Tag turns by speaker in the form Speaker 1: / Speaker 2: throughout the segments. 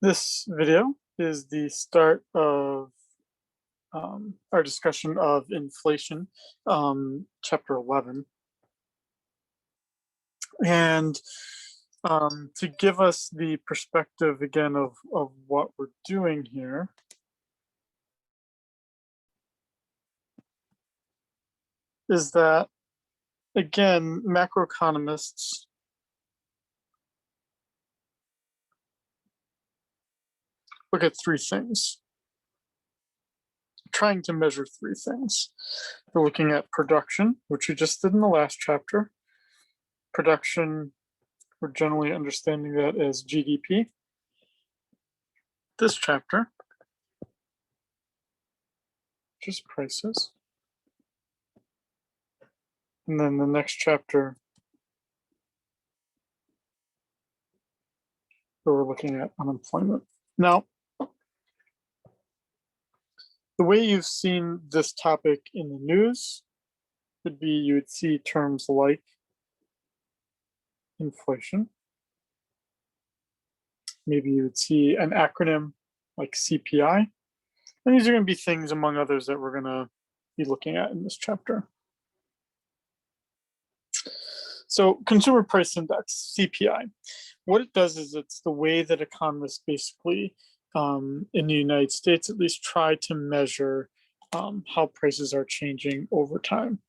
Speaker 1: This video is the start of our discussion of inflation, chapter 11. And to give us the perspective again of what we're doing here, is that, again, macroeconomists look at three things, trying to measure three things. We're looking at production, which we just did in the last chapter. Production, we're generally understanding that as GDP. This chapter, just prices. And then the next chapter, where we're looking at unemployment. Now, the way you've seen this topic in the news would be you would see terms like inflation. Maybe you would see an acronym like CPI. And these are going to be things, among others, that we're going to be looking at in this chapter. So Consumer Price Index, CPI, what it does is it's the way that economists basically, in the United States at least, try to measure how prices are changing over time.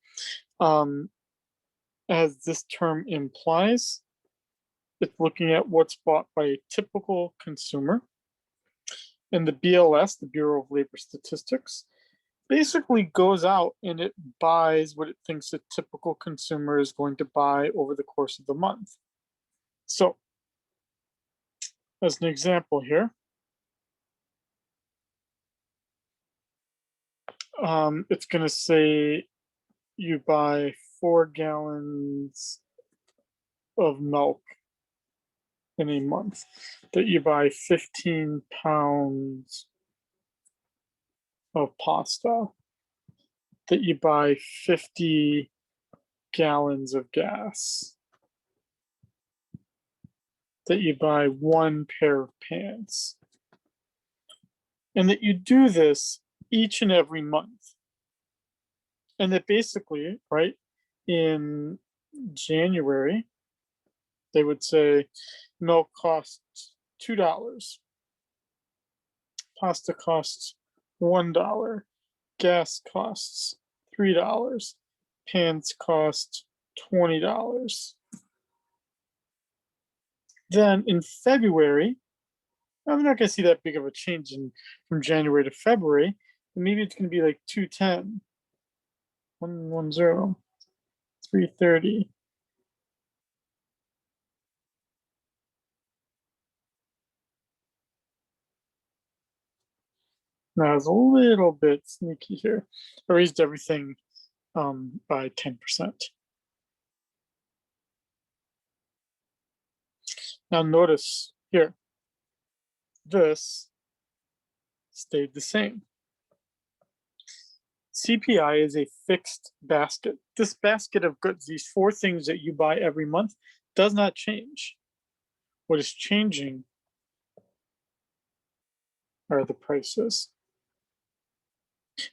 Speaker 1: As this term implies, it's looking at what's bought by a typical consumer. And the BLS, the Bureau of Labor Statistics, basically goes out and it buys what it thinks a typical consumer is going to buy over the course of the month. So, as an example here, it's going to say you buy 4 gallons of milk in a month, that you buy 15 pounds of pasta, that you buy 50 gallons of gas, that you buy 1 pair of pants, and that you do this each and every month. And that basically, right, in January, they would say milk costs $2, pasta costs $1, gas costs $3, pans cost $20. Then in February, I'm not going to see that big of a change from January to February. Maybe it's going to be like 210, 110, 330. Now it's a little bit sneaky here. I raised everything by 10%. Now notice here, this stayed the same. CPI is a fixed basket. This basket of goods, these 4 things that you buy every month, does not change. What is changing are the prices.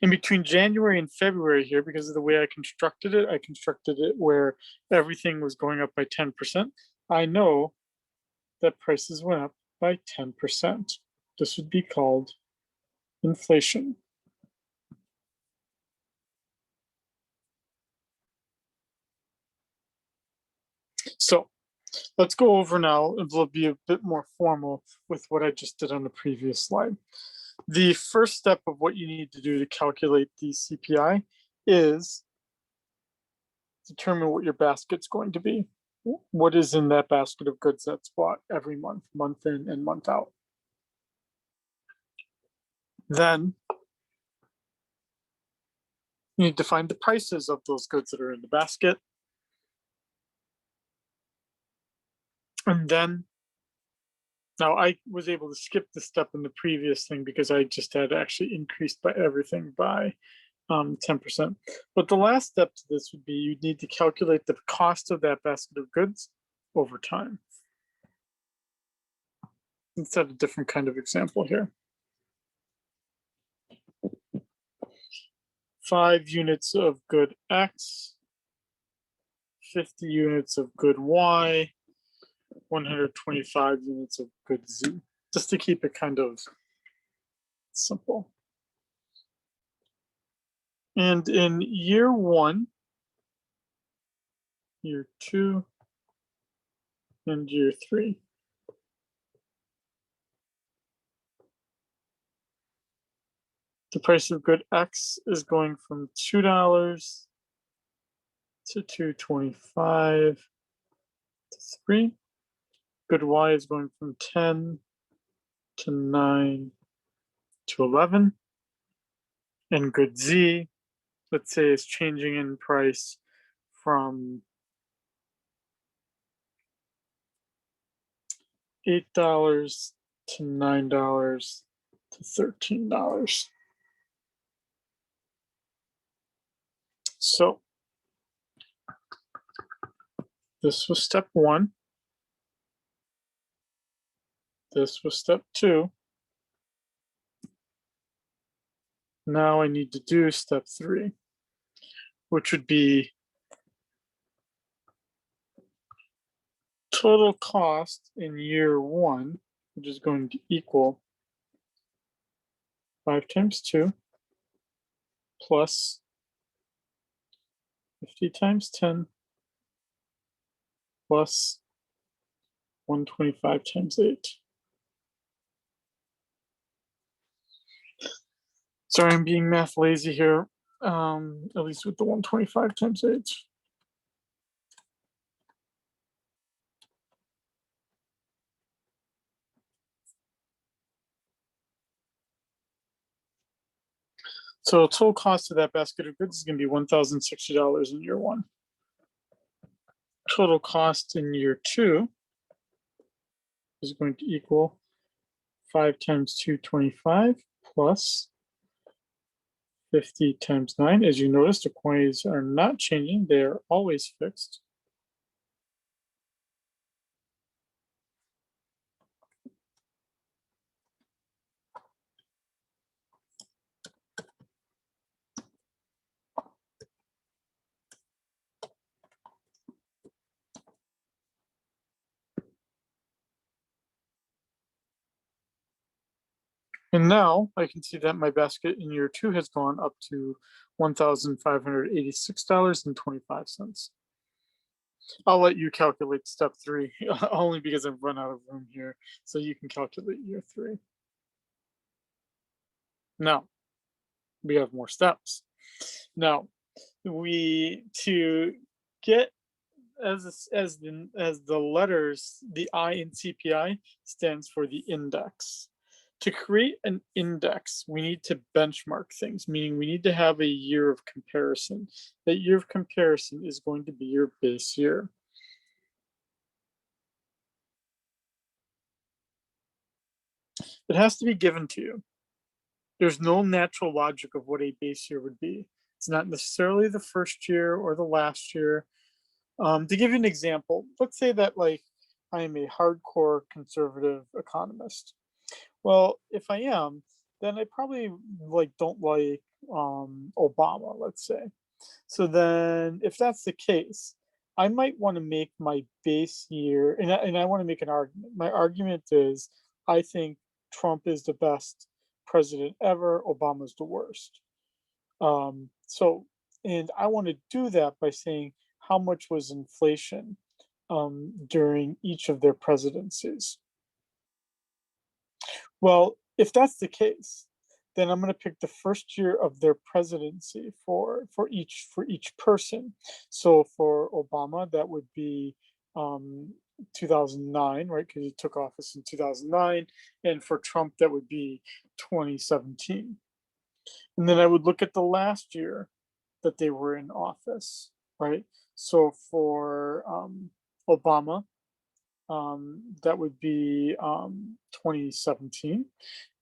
Speaker 1: In between January and February here, because of the way I constructed it where everything was going up by 10%. I know that prices went up by 10%. This would be called inflation. So let's go over now, and we'll be a bit more formal with what I just did on the previous slide. The first step of what you need to do to calculate the CPI is determine what your basket's going to be. What is in that basket of goods that's bought every month, month in and month out. Then you need to find the prices of those goods that are in the basket. And then, now I was able to skip the step in the previous thing because I just had actually increased by everything by 10%. But the last step to this would be you'd need to calculate the cost of that basket of goods over time. Let's have a different kind of example here. 5 units of good X, 50 units of good Y, 125 units of good Z, just to keep it kind of simple. And in year 1, year 2, and year 3, the price of good X is going from $2 to $2.25 to 3. Good Y is going from 10 to 9 to 11. And good Z, let's say, is changing in price from $8 to $9 to $13. So this was step 1. This was step 2. Now I need to do step 3, which would be total cost in year 1, which is going to equal 5 times 2 plus 50 times 10 plus 125 times 8. Sorry, I'm being math lazy here, at least with the 125 times 8. So total cost of that basket of goods is going to be $1,060 in year 1. Total cost in year 2 is going to equal 5 times 225 plus 50 times 9. As you notice, the quantities are not changing. They are always fixed. And now I can see that my basket in year 2 has gone up to $1,586.25. I'll let you calculate step 3, only because I've run out of room here, so you can calculate year 3. Now, we have more steps. Now, to get as the letters, the I in CPI stands for the index. To create an index, we need to benchmark things, meaning we need to have a year of comparison. That year of comparison is going to be your base year. It has to be given to you. There's no natural logic of what a base year would be. It's not necessarily the first year or the last year. To give you an example, let's say that I am a hardcore conservative economist. Well, if I am, then I probably don't like Obama, let's say. So then if that's the case, I might want to make my base year, and I want to make an argument. My argument is I think Trump is the best president ever, Obama's the worst. And I want to do that by saying how much was inflation during each of their presidencies. Well, if that's the case, then I'm going to pick the first year of their presidency for each person. So for Obama, that would be 2009, right? Because he took office in 2009, and for Trump, that would be 2017. And then I would look at the last year that they were in office, right? So for Obama, that would be 2017.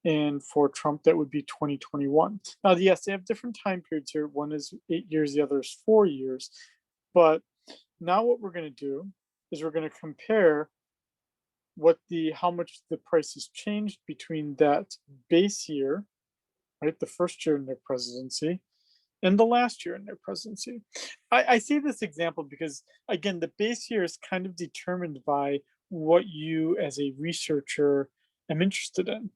Speaker 1: And for Trump, that would be 2021. Now, yes, they have different time periods here. One is 8 years, the other is 4 years. But now what we're going to do is we're going to compare how much the prices changed between that base year, right, the first year in their presidency, and the last year in their presidency. I see this example because, again, the base year is kind of determined by what you as a researcher am interested in.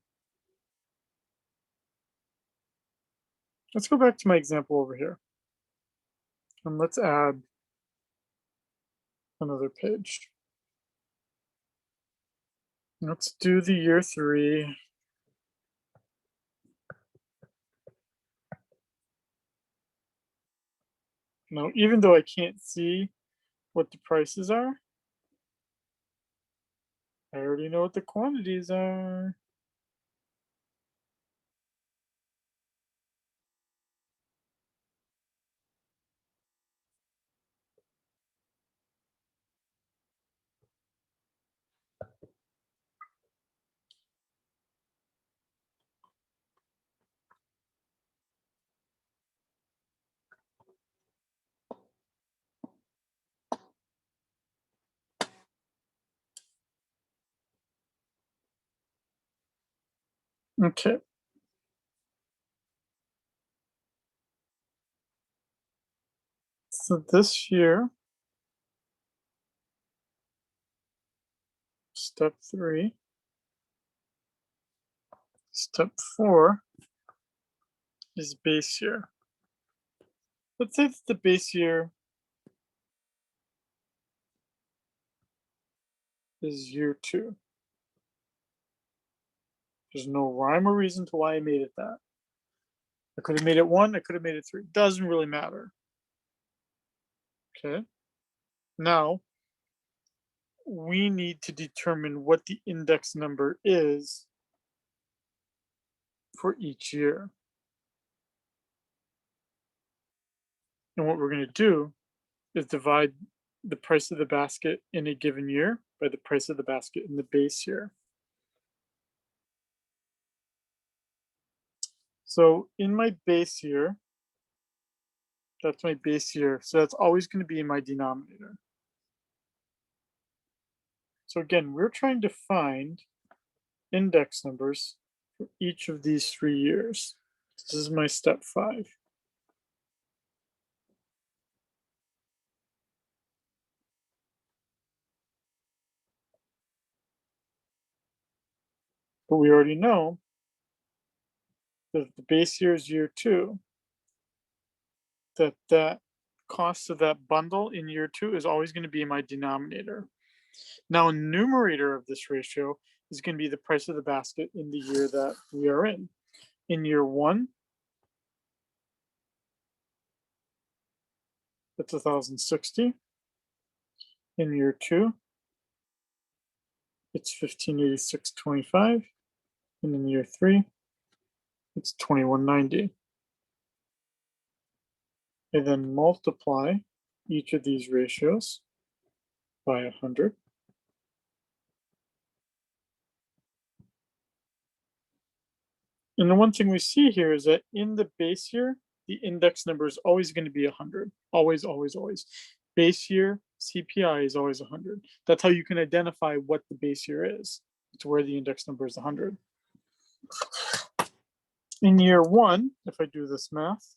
Speaker 1: Let's go back to my example over here. And let's add another page. Let's do the year 3. Now, even though I can't see what the prices are, I already know what the quantities are. Okay. So this year, step 3, step 4 is base year. Let's say that the base year is year 2. There's no rhyme or reason to why I made it that. I could have made it 1, I could have made it 3. Doesn't really matter. Okay. Now, we need to determine what the index number is for each year. And what we're going to do is divide the price of the basket in a given year by the price of the basket in the base year. So in my base year, that's my base year. So that's always going to be in my denominator. So again, we're trying to find index numbers for each of these 3 years. This is my step 5. But we already know that if the base year is year 2, that cost of that bundle in year 2 is always going to be in my denominator. Now, numerator of this ratio is going to be the price of the basket in the year that we are in. In year 1, that's 1,060. In year 2, it's 1,586.25. And in year 3, it's 2,190. I then multiply each of these ratios by 100. And the one thing we see here is that in the base year, the index number is always going to be 100. Always, always, always. Base year CPI is always 100. That's how you can identify what the base year is. It's where the index number is 100. In year 1, if I do this math,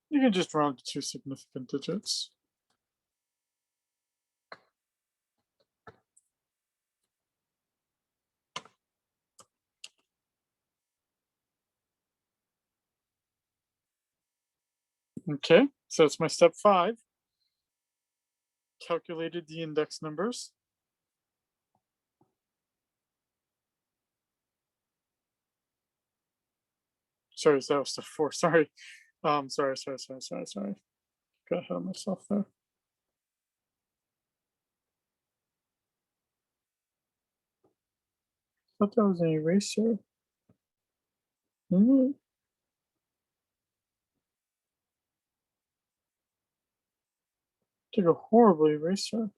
Speaker 1: you can just round to 2 significant digits. Okay, so it's my step 5. Calculated the index numbers. Sorry, that was step 4. Sorry. Sorry. Got ahead of myself there. I thought that was an eraser. Took a horrible eraser.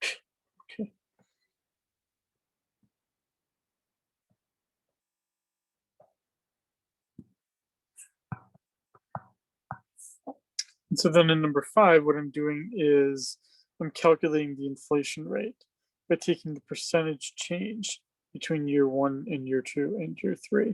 Speaker 1: Okay. So then in number 5, what I'm doing is I'm calculating the inflation rate by taking the percentage change between year 1 and year 2 and year 3.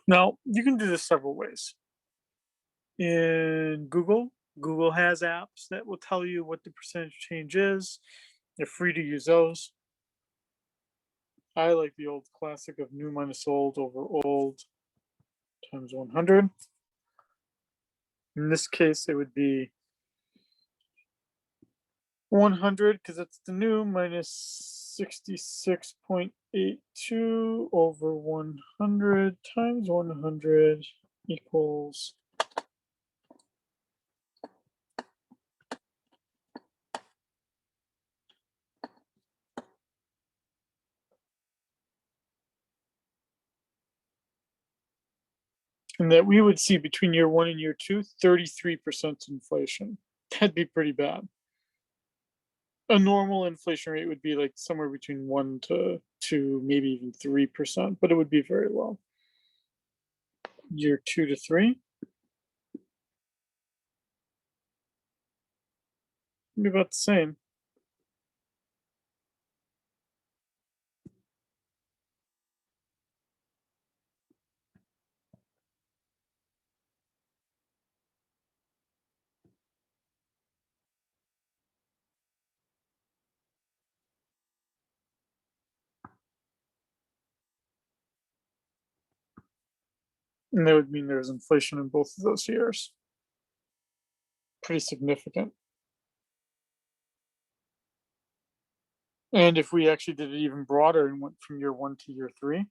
Speaker 1: Now, you can do this several ways. In Google has apps that will tell you what the percentage change is. You're free to use those. I like the old classic of new minus old over old times 100. In this case, it would be 100 because it's the new minus 66.82 over 100 times 100 equals and that we would see between year 1 and year 2, 33% inflation. That'd be pretty bad. A normal inflation rate would be like somewhere between 1 to 2, maybe even 3%, but it would be very low. Year 2 to 3, be about the same. And that would mean there's inflation in both of those years. Pretty significant. And if we actually did it even broader and went from year 1 to year 3,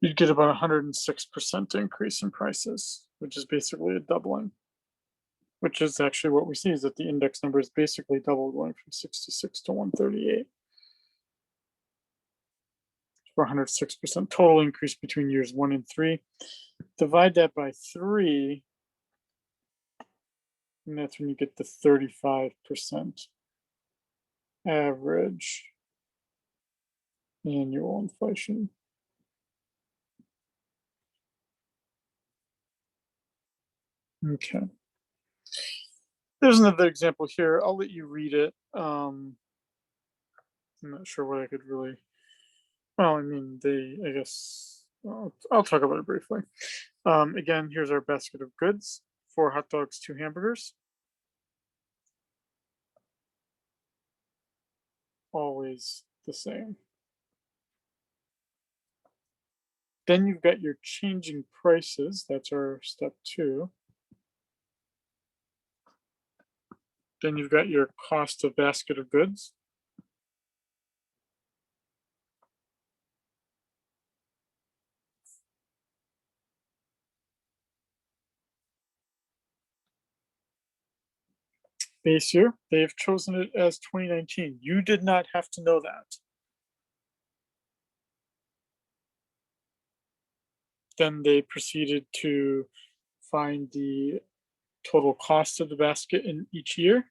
Speaker 1: you'd get about 106% increase in prices, which is basically a doubling. Which is actually what we see is that the index number is basically double, going from 66 to 138. For 106% total increase between years 1 and 3. Divide that by 3, and that's when you get the 35% average annual inflation. Okay. There's another example here. I'll let you read it. I'm not sure what I could really. Well, I mean, I guess I'll talk about it briefly. Again, here's our basket of goods: 4 hot dogs, 2 hamburgers. Always the same. Then you've got your changing prices. That's our step 2. Then you've got your cost of basket of goods. Base year, they have chosen it as 2019. You did not have to know that. Then they proceeded to find the total cost of the basket in each year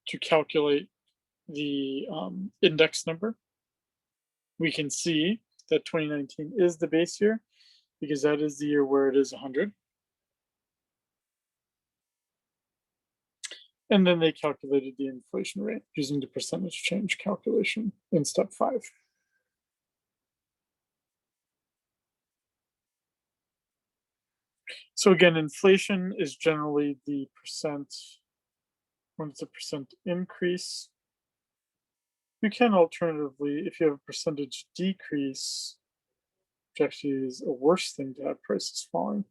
Speaker 1: to calculate the index number. we can see that 2019 is the base year because that is the year where it is 100. And then they calculated the inflation rate using the percentage change calculation in step 5. So again, inflation is generally the percent, when it's a percent increase. You can alternatively, if you have a percentage decrease, which actually is a worse thing to have prices falling,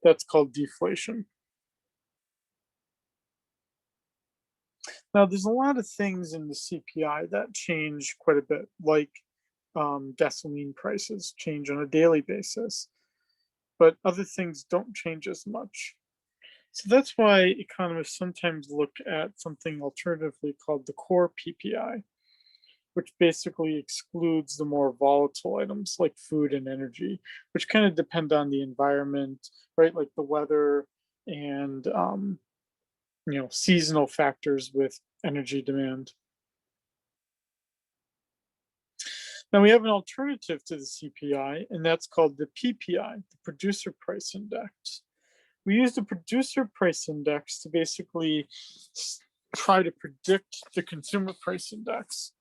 Speaker 1: that's called deflation. Now, there's a lot of things in the CPI that change quite a bit, like gasoline prices change on a daily basis, but other things don't change as much. So that's why economists sometimes look at something alternatively called the Core Ppi, which basically excludes the more volatile items like food and energy, which kind of depend on the environment, right? Like the weather and seasonal factors with energy demand. Now we have an alternative to the CPI, and that's called the PPI, the Producer Price Index. We use the Producer Price Index to basically try to predict the Consumer Price Index.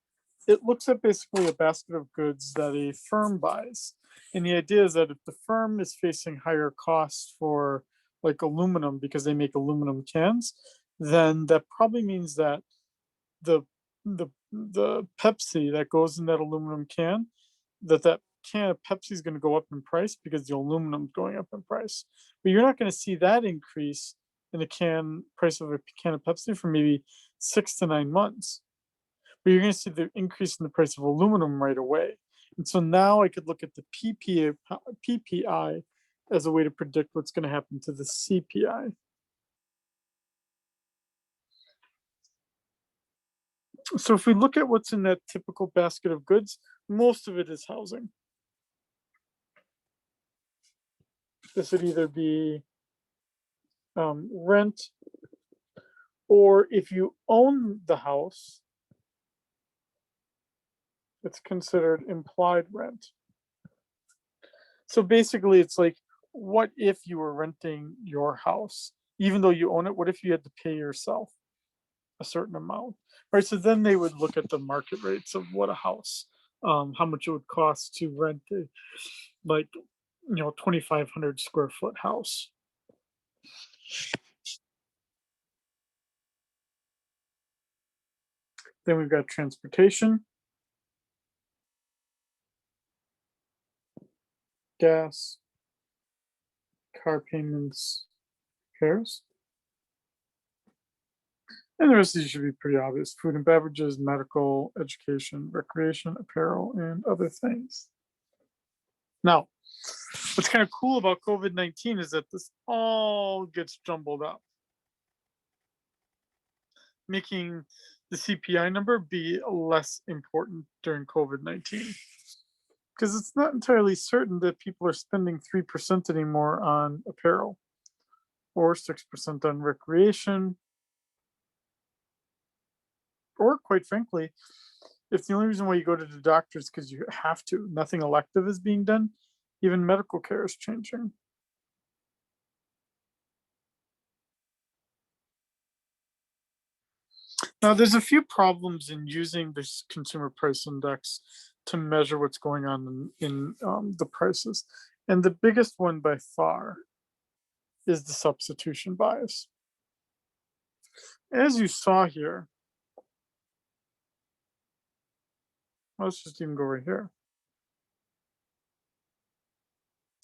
Speaker 1: It looks at basically a basket of goods that a firm buys. And the idea is that if the firm is facing higher costs for like aluminum because they make aluminum cans, then that probably means that the Pepsi that goes in that aluminum can, that can of Pepsi is going to go up in price because the aluminum is going up in price. But you're not going to see that increase in the price of a can of Pepsi for maybe 6 to 9 months. But you're going to see the increase in the price of aluminum right away. And so now I could look at the PPI as a way to predict what's going to happen to the CPI. So if we look at what's in that typical basket of goods, most of it is housing. This would either be rent, or if you own the house, it's considered implied rent. So basically, it's like, what if you were renting your house? Even though you own it, what if you had to pay yourself a certain amount? Right, so then they would look at the market rates of what a house, how much it would cost to rent a, like, 2,500 square foot house. Then we've got transportation, gas, car payments, repairs. And the rest of these should be pretty obvious: food and beverages, medical, education, recreation, apparel, and other things. Now, what's kind of cool about COVID-19 is that this all gets jumbled up, making the CPI number be less important during COVID-19. Because it's not entirely certain that people are spending 3% anymore on apparel or 6% on recreation. Or quite frankly, if the only reason why you go to the doctor is because you have to, nothing elective is being done, even medical care is changing. Now, there's a few problems in using this consumer price index to measure what's going on in the prices. And the biggest one by far is the substitution bias. As you saw here, let's just even go right here.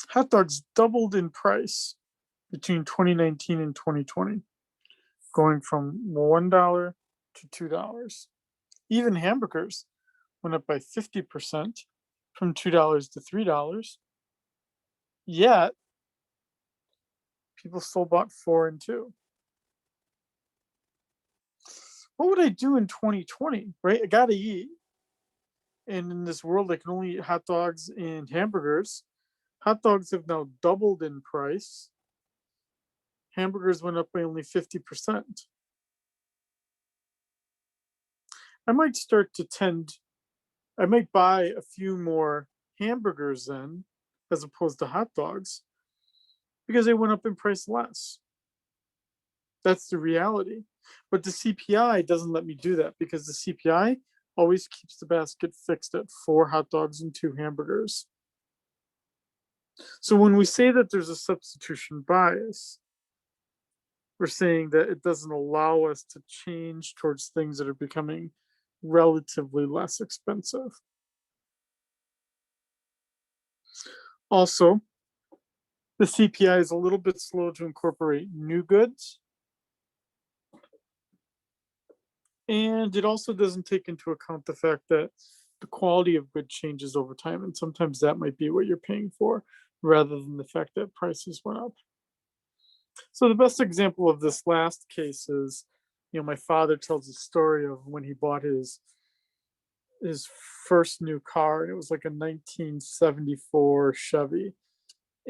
Speaker 1: Hot dogs doubled in price between 2019 and 2020, going from $1 to $2. Even hamburgers went up by 50% from $2 to $3. Yet, people still bought 4 and 2. What would I do in 2020, right? I gotta eat. And in this world, I can only eat hot dogs and hamburgers. Hot dogs have now doubled in price. Hamburgers went up by only 50%. I might start to tend I might buy a few more hamburgers then, as opposed to hot dogs, because they went up in price less. That's the reality. But the CPI doesn't let me do that, because the CPI always keeps the basket fixed at 4 hot dogs and 2 hamburgers. So when we say that there's a substitution bias, we're saying that it doesn't allow us to change towards things that are becoming relatively less expensive. Also, the CPI is a little bit slow to incorporate new goods. And it also doesn't take into account the fact that the quality of good changes over time. And sometimes that might be what you're paying for, rather than the fact that prices went up. So the best example of this last case is, my father tells a story of when he bought his first new car, and it was like a 1974 Chevy.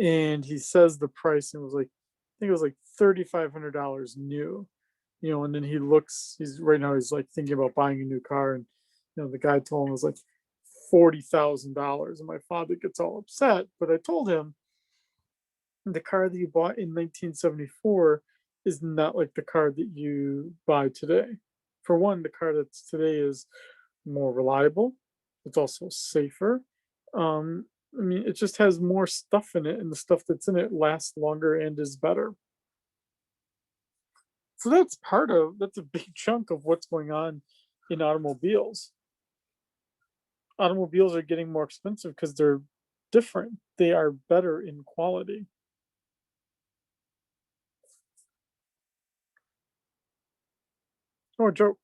Speaker 1: And he says the price, and it was like, I think it was like $3,500 new. And then he looks, he's like thinking about buying a new car, and the guy told him it was like $40,000, and my father gets all upset. But I told him, the car that you bought in 1974 is not like the car that you buy today. For one, the car that's today is more reliable. It's also safer. It just has more stuff in it, and the stuff that's in it lasts longer and is better. So that's a big chunk of what's going on in automobiles. Automobiles are getting more expensive because they're different. They are better in quality. Oh, a joke.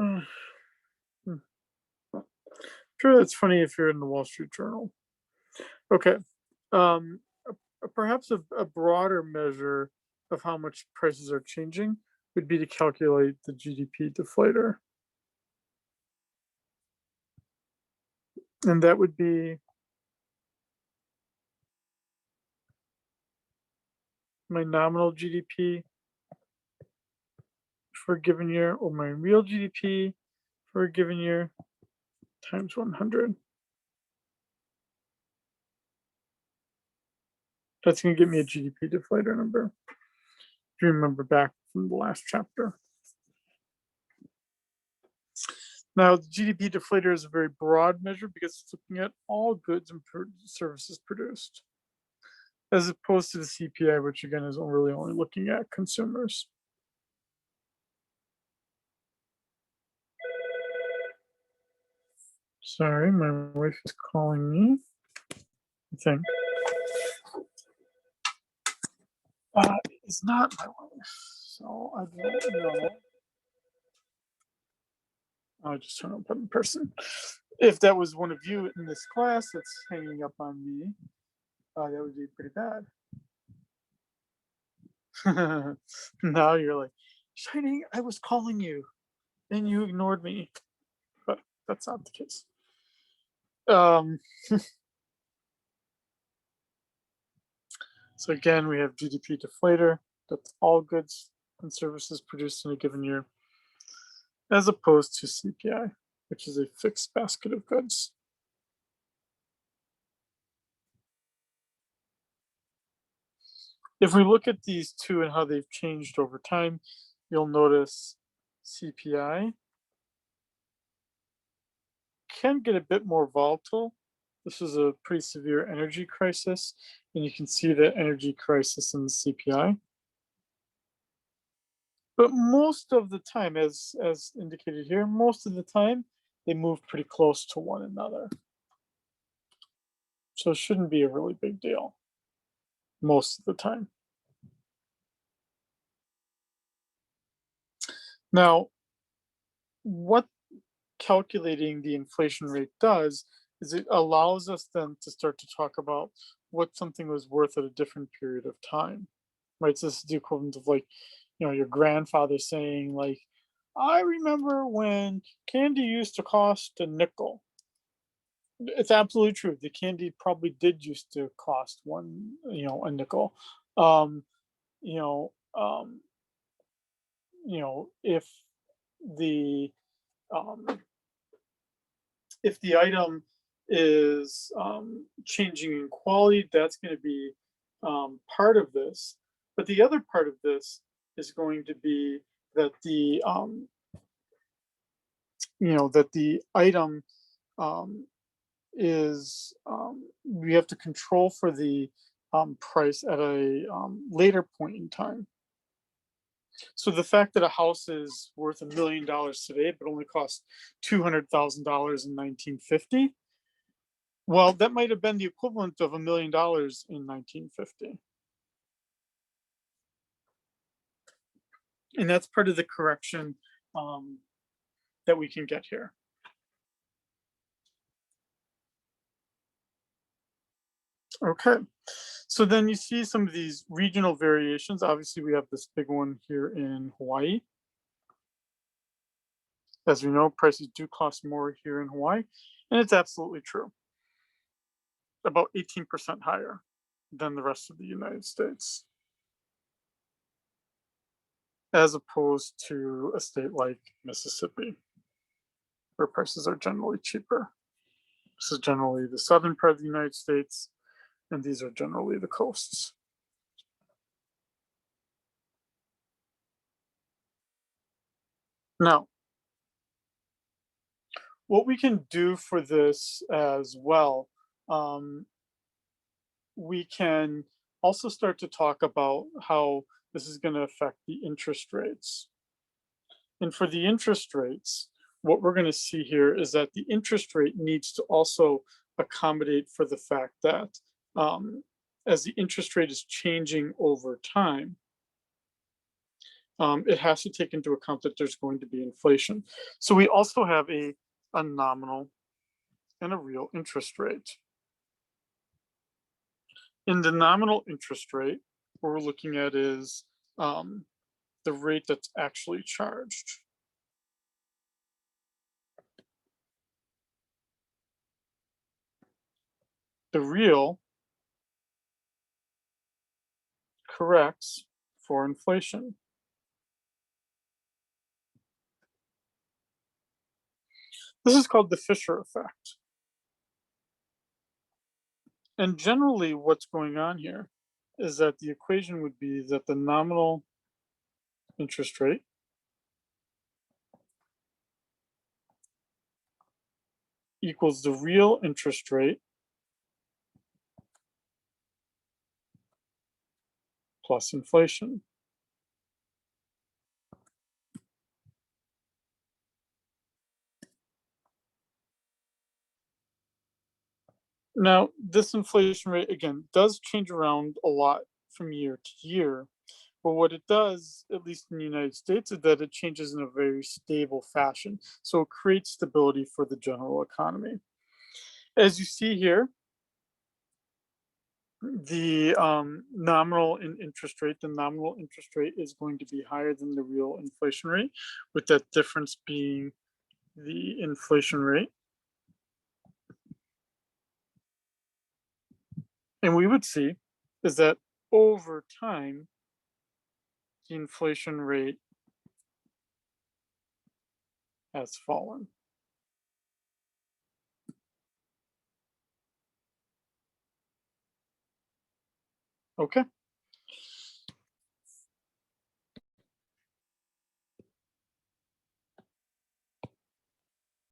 Speaker 1: Uh, hmm. Sure, that's funny if you're in the Wall Street Journal. Okay. Perhaps a broader measure of how much prices are changing would be to calculate the GDP deflator. And that would be my nominal GDP for a given year, or my real GDP for a given year, times 100. That's going to give me a GDP deflator number, if you remember back from the last chapter. Now, the GDP deflator is a very broad measure because it's looking at all goods and services produced, as opposed to the CPI, which again is really only looking at consumers. Sorry, my wife is calling me, I think. It's not my wife, so I don't know. I'll just turn up in person. If that was one of you in this class that's hanging up on me, that would be pretty bad. Now you're like, Shining, I was calling you and you ignored me. But that's not the case. So again, we have GDP deflator. That's all goods and services produced in a given year, as opposed to CPI, which is a fixed basket of goods. If we look at these two and how they've changed over time, you'll notice CPI can get a bit more volatile. This is a pretty severe energy crisis, and you can see the energy crisis in the CPI. But most of the time, as indicated here, most of the time, they move pretty close to one another. So it shouldn't be a really big deal most of the time. Now, what calculating the inflation rate does is it allows us then to start to talk about what something was worth at a different period of time, right? So this is the equivalent of, like, your grandfather saying, like, I remember when candy used to cost a nickel. It's absolutely true. The candy probably did used to cost a nickel. Um, you know, um, the if the item is changing in quality, that's going to be part of this. But the other part of this is going to be that the that the item is we have to control for the price at a later point in time. So the fact that a house is worth $1 million today, but only cost $200,000 in 1950, well, that might have been the equivalent of $1 million in 1950. And that's part of the correction that we can get here. Okay, so then you see some of these regional variations. Obviously, we have this big one here in Hawaii. As we know, prices do cost more here in Hawaii, and it's absolutely true. About 18% higher than the rest of the United States, as opposed to a state like Mississippi, where prices are generally cheaper. This is generally the southern part of the United States, and these are generally the coasts. Now, what we can do for this as well, we can also start to talk about how this is going to affect the interest rates. And for the interest rates, what we're going to see here is that the interest rate needs to also accommodate for the fact that as the interest rate is changing over time, it has to take into account that there's going to be inflation. So we also have a nominal and a real interest rate. In the nominal interest rate, what we're looking at is the rate that's actually charged. The real corrects for inflation. This is called the Fischer Effect. And generally what's going on here is that the equation would be that the nominal interest rate equals the real interest rate plus inflation. Now, this inflation rate, again, does change around a lot from year to year. But what it does, at least in the United States, is that it changes in a very stable fashion. So it creates stability for the general economy. As you see here, the nominal interest rate is going to be higher than the real inflation rate, with that difference being the inflation rate. And we would see is that over time, the inflation rate has fallen. Okay.